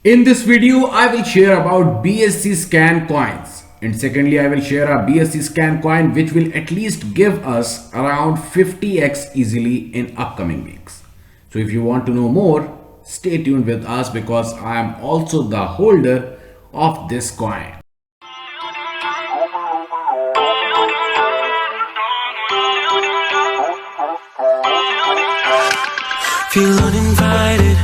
In this video, I will share about BSC scan coins. And secondly, I will share a BSC scan coin which will at least give us around 50x easily in upcoming weeks. So if you want to know more, stay tuned with us because I am also the holder of this coin. Feel uninvited.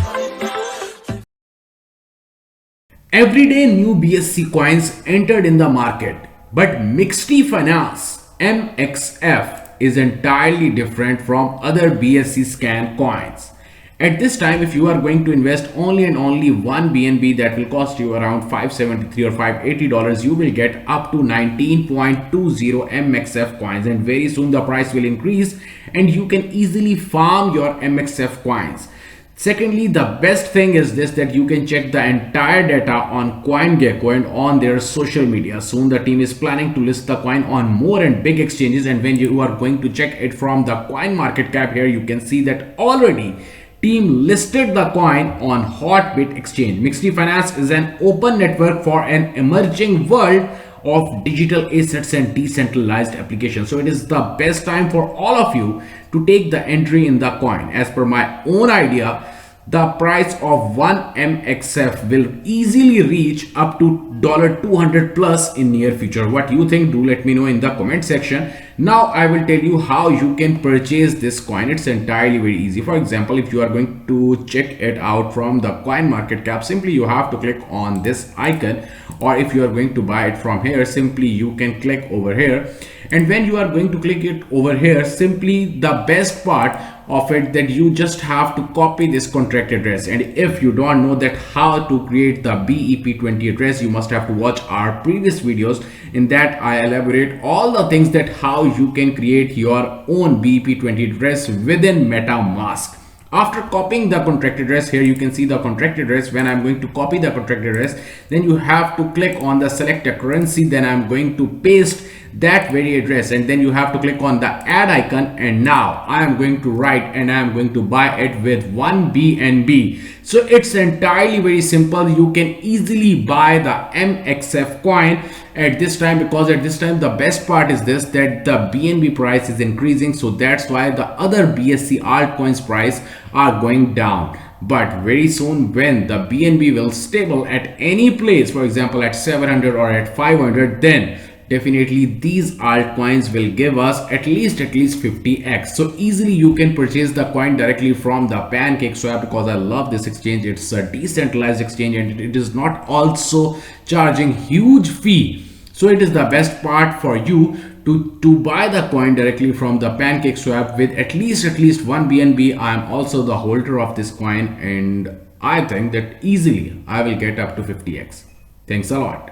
Every day new BSC coins entered in the market, but Mixti Finance MXF is entirely different from other BSC scan coins. At this time, if you are going to invest only and only one BNB that will cost you around $573 or $580, you will get up to 19.20 MXF coins, and very soon the price will increase and you can easily farm your MXF coins. Secondly, the best thing is this, that you can check the entire data on CoinGecko and on their social media. Soon the team is planning to list the coin on more and big exchanges, and when you are going to check it from the coin market cap here, you can see that already team listed the coin on Hotbit exchange. Mixti Finance is an open network for an emerging world of digital assets and decentralized applications. So it is the best time for all of you to take the entry in the coin. As per my own idea, the price of one MXF will easily reach up to $200 plus in near future. What you think? Do let me know in the comment section. Now I will tell you how you can purchase this coin. It's entirely very easy. For example, if you are going to check it out from the coin market cap, simply you have to click on this icon, or if you are going to buy it from here, simply you can click over here. And when you are going to click it over here, simply the best part of it, that you just have to copy this contract address. And if you don't know that how to create the BEP20 address, you must have to watch our previous videos. In that I elaborate all the things that how you can create your own BEP20 address within MetaMask. After copying the contract address, here you can see the contract address. When I'm going to copy the contract address, then you have to click on the select a currency, then I'm going to paste that very address, and then you have to click on the add icon, and now I am going to write and I am going to buy it with one BNB. So it's entirely very simple. You can easily buy the MXF coin at this time, because at this time the best part is this, that the BNB price is increasing, so that's why the other BSC altcoins price are going down. But very soon, when the BNB will stable at any place, for example at 700 or at 500, then definitely these altcoins will give us at least 50x. So easily you can purchase the coin directly from the PancakeSwap, because I love this exchange. It's a decentralized exchange and it is not also charging huge fee. So it is the best part for you to buy the coin directly from the PancakeSwap with at least one BNB. I am also the holder of this coin, and I think that easily I will get up to 50x. Thanks a lot.